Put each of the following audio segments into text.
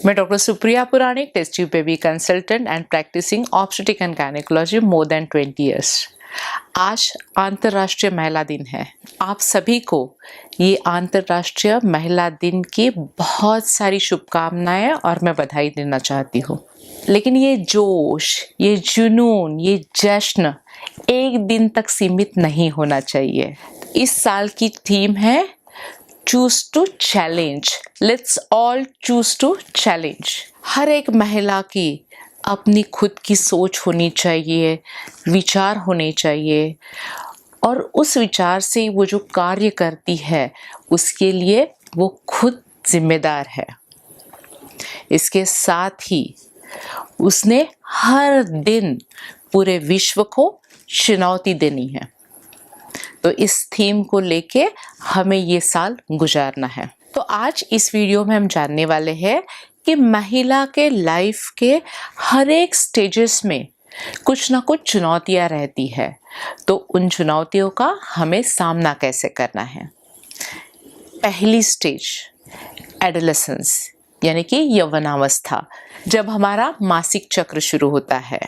मैं doctor Supriya Puranik, test tube baby consultant and practising obstetric and gynaecology more than 20 years. आज अंतर्राष्ट्रीय महिला दिन है। आप सभी को ये अंतर्राष्ट्रीय महिला दिन की बहुत सारी शुभकामनाएं और मैं बधाई देना चाहती हूँ। लेकिन ये जोश, ये जुनून, ये जश्न एक दिन तक सीमित नहीं होना चाहिए। इस साल की थीम है choose to challenge. Let's all choose to challenge. हर एक महिला की अपनी खुद की सोच होनी चाहिए, विचार होने चाहिए और उस विचार से वो जो कार्य करती है उसके लिए वो खुद जिम्मेदार है। इसके साथ ही उसने हर दिन पूरे विश्व को चुनौती देनी है। तो इस थीम को लेके हमें ये साल गुजारना है। तो आज इस वीडियो में हम जानने वाले हैं कि महिला के लाइफ के हर एक स्टेजेस में कुछ ना कुछ चुनौतियां रहती है, तो उन चुनौतियों का हमें सामना कैसे करना है। पहली स्टेज एडोलेसेंस यानी कि यौवनावस्था, जब हमारा मासिक चक्र शुरू होता है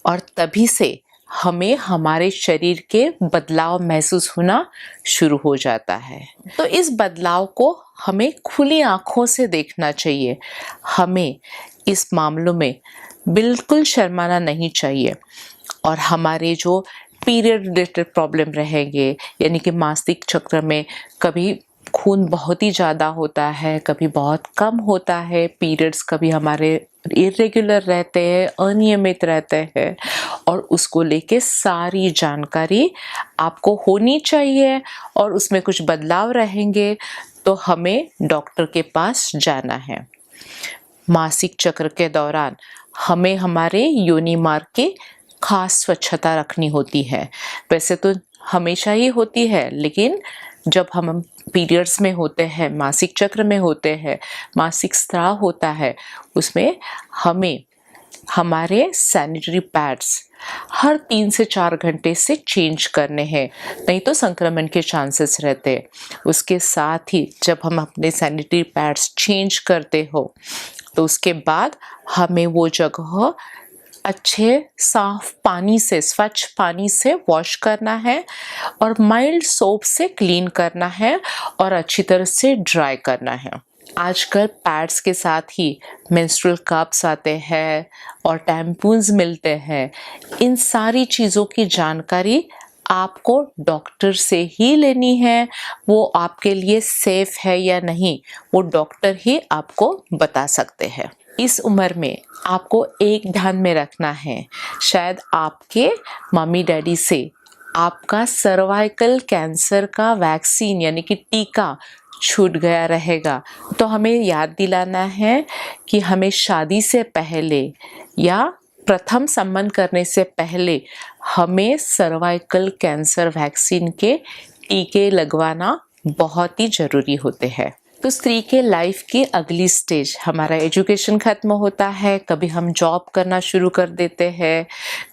और तभी से हमें हमारे शरीर के बदलाव महसूस होना शुरू हो जाता है। तो इस बदलाव को हमें खुली आंखों से देखना चाहिए। हमें इस मामलों में बिल्कुल शर्माना नहीं चाहिए और हमारे जो पीरियड रिलेटेड प्रॉब्लम रहेंगे, यानी कि मासिक चक्र में कभी खून बहुत ही ज़्यादा होता है, कभी बहुत कम होता है, पीरियड्स कभी हमारे इरेगुलर रहते हैं, अनियमित रहते हैं और उसको लेके सारी जानकारी आपको होनी चाहिए और उसमें कुछ बदलाव रहेंगे तो हमें डॉक्टर के पास जाना है। मासिक चक्र के दौरान हमें हमारे योनि मार्ग की खास स्वच्छता रखनी होती है। वैसे तो हमेशा ही होती है, लेकिन जब हम पीरियड्स में होते हैं, मासिक चक्र में होते हैं, मासिक स्राव होता है, उसमें हमें हमारे सैनिटरी पैड्स हर 3 से 4 घंटे से चेंज करने हैं, नहीं तो संक्रमण के चांसेस रहते हैं। उसके साथ ही जब हम अपने सैनिटरी पैड्स चेंज करते हो तो उसके बाद हमें वो जगह अच्छे साफ पानी से, स्वच्छ पानी से वॉश करना है और माइल्ड सोप से क्लीन करना है और अच्छी तरह से ड्राई करना है। आजकल पैड्स के साथ ही मेंस्ट्रुअल कप्स आते हैं और टैम्पून्स मिलते हैं। इन सारी चीज़ों की जानकारी आपको डॉक्टर से ही लेनी है। वो आपके लिए सेफ है या नहीं, वो डॉक्टर ही आपको बता सकते हैं। इस उम्र में आपको एक ध्यान में रखना है, शायद आपके मम्मी डैडी से आपका सर्वाइकल कैंसर का वैक्सीन यानी कि टीका छूट गया रहेगा, तो हमें याद दिलाना है कि हमें शादी से पहले या प्रथम संबंध करने से पहले हमें सर्वाइकल कैंसर वैक्सीन के टीके लगवाना बहुत ही ज़रूरी होते हैं। तो स्त्री के लाइफ की अगली स्टेज, हमारा एजुकेशन ख़त्म होता है, कभी हम जॉब करना शुरू कर देते हैं,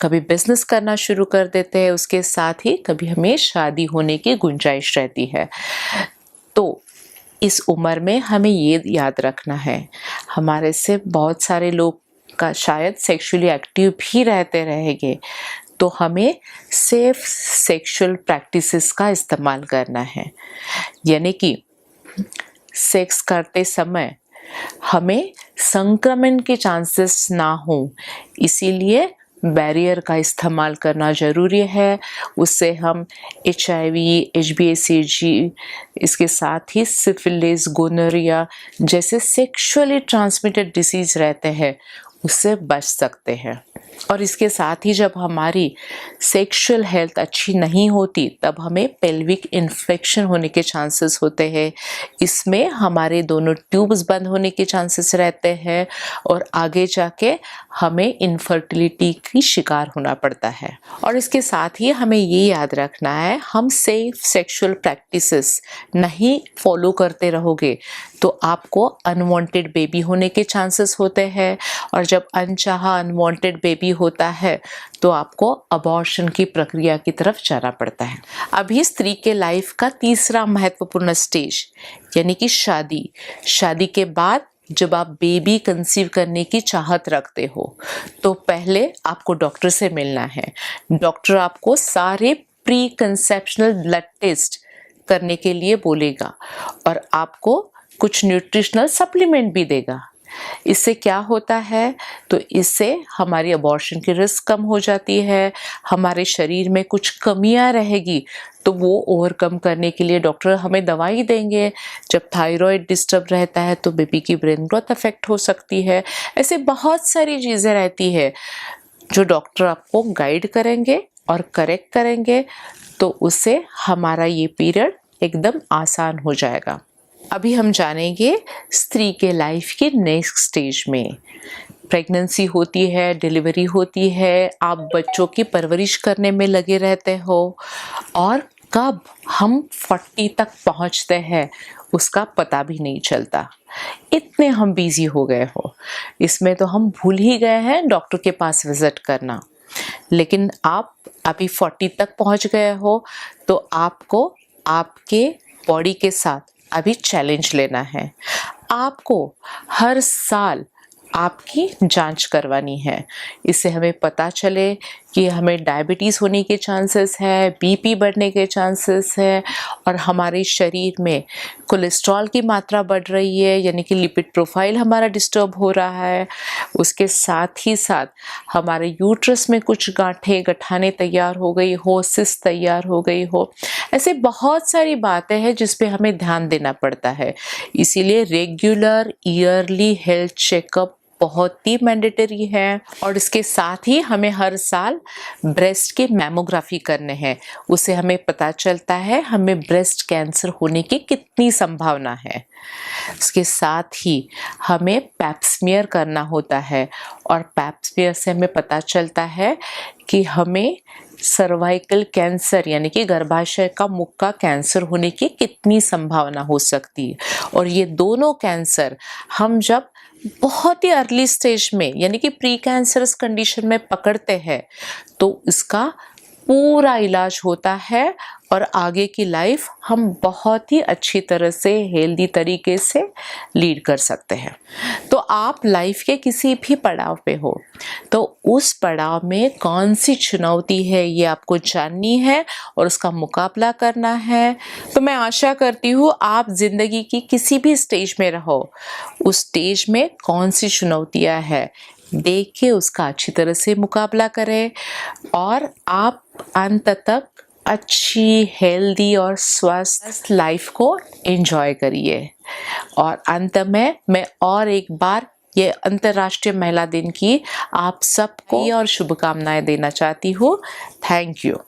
कभी बिजनेस करना शुरू कर देते हैं, उसके साथ ही कभी हमें शादी होने की गुंजाइश रहती है। तो इस उम्र में हमें ये याद रखना है, हमारे से बहुत सारे लोग का शायद सेक्सुअली एक्टिव भी रहते रहेंगे, तो हमें सेफ सेक्सुअल प्रैक्टिसेस का इस्तेमाल करना है। यानी कि सेक्स करते समय हमें संक्रमण के चांसेस ना हो, इसीलिए बैरियर का इस्तेमाल करना ज़रूरी है। उससे हम HIV, HBsAg, इसके साथ ही सिफिलिस, गोनोरिया जैसे सेक्सुअली ट्रांसमिटेड डिसीज़ रहते हैं, उससे बच सकते हैं। और इसके साथ ही जब हमारी सेक्सुअल हेल्थ अच्छी नहीं होती तब हमें पेल्विक इन्फेक्शन होने के चांसेस होते हैं। इसमें हमारे दोनों ट्यूब्स बंद होने के चांसेस रहते हैं और आगे जाके हमें इनफर्टिलिटी की शिकार होना पड़ता है। और इसके साथ ही हमें ये याद रखना है, हम सेफ सेक्सुअल प्रैक्टिसेस नहीं फॉलो करते रहोगे तो आपको अनवांटेड बेबी होने के चांसेस होते हैं और जब अनचाहा अनवांटेड बेबी होता है तो आपको अबॉर्शन की प्रक्रिया की तरफ जाना पड़ता है। अभी स्त्री के लाइफ का तीसरा महत्वपूर्ण स्टेज यानी कि शादी के बाद जब आप बेबी कंसीव करने की चाहत रखते हो तो पहले आपको डॉक्टर से मिलना है। डॉक्टर आपको सारे प्री कंसेप्शनल ब्लड टेस्ट करने के लिए बोलेगा और आपको कुछ न्यूट्रिशनल सप्लीमेंट भी देगा। इससे क्या होता है, तो इससे हमारी अबॉर्शन की रिस्क कम हो जाती है, हमारे शरीर में कुछ कमियां रहेगी तो वो ओवरकम करने के लिए डॉक्टर हमें दवाई देंगे। जब थायराइड डिस्टर्ब रहता है तो बेबी की ब्रेन ग्रोथ अफेक्ट हो सकती है। ऐसे बहुत सारी चीज़ें रहती है जो डॉक्टर आपको गाइड करेंगे और करेक्ट करेंगे, तो उससे हमारा ये पीरियड एकदम आसान हो जाएगा। अभी हम जानेंगे स्त्री के लाइफ के नेक्स्ट स्टेज में। प्रेगनेंसी होती है, डिलीवरी होती है, आप बच्चों की परवरिश करने में लगे रहते हो और कब हम 40 तक पहुंचते हैं उसका पता भी नहीं चलता। इतने हम बिजी हो गए हो, इसमें तो हम भूल ही गए हैं डॉक्टर के पास विजिट करना। लेकिन आप अभी 40 तक पहुंच गए हो तो आपको आपके बॉडी के साथ अभी चैलेंज लेना है। आपको हर साल आपकी जांच करवानी है। इससे हमें पता चले कि हमें डायबिटीज़ होने के चांसेस है, बीपी बढ़ने के चांसेस है और हमारे शरीर में कोलेस्ट्रॉल की मात्रा बढ़ रही है, यानी कि लिपिड प्रोफाइल हमारा डिस्टर्ब हो रहा है। उसके साथ ही साथ हमारे यूट्रस में कुछ गांठें गठाने तैयार हो गई हो, सिस्ट तैयार हो गई हो। ऐसे बहुत सारी बातें हैं जिस पे हमें ध्यान देना पड़ता है। इसीलिए रेगुलर ईयरली हेल्थ चेकअप बहुत ही मैंडेटरी है। और इसके साथ ही हमें हर साल ब्रेस्ट के मैमोग्राफी करने हैं। उससे हमें पता चलता है हमें ब्रेस्ट कैंसर होने की कितनी संभावना है। इसके साथ ही हमें पैप्समियर करना होता है और पैप्समियर से हमें पता चलता है कि हमें सर्वाइकल कैंसर यानी कि गर्भाशय का मुख का कैंसर होने की कितनी संभावना हो सकती है। और ये दोनों कैंसर हम जब बहुत ही अर्ली स्टेज में यानी कि प्री कैंसरस कंडीशन में पकड़ते हैं तो इसका पूरा इलाज होता है और आगे की लाइफ हम बहुत ही अच्छी तरह से हेल्दी तरीके से लीड कर सकते हैं। तो आप लाइफ के किसी भी पड़ाव पे हो तो उस पड़ाव में कौन सी चुनौती है ये आपको जाननी है और उसका मुकाबला करना है। तो मैं आशा करती हूँ आप जिंदगी की किसी भी स्टेज में रहो, उस स्टेज में कौन सी चुनौतियाँ हैं देख के उसका अच्छी तरह से मुकाबला करें और आप अंत तक अच्छी हेल्दी और स्वस्थ लाइफ को एंजॉय करिए। और अंत में मैं और एक बार ये अंतर्राष्ट्रीय महिला दिन की आप सबको और शुभकामनाएं देना चाहती हूँ। Thank you.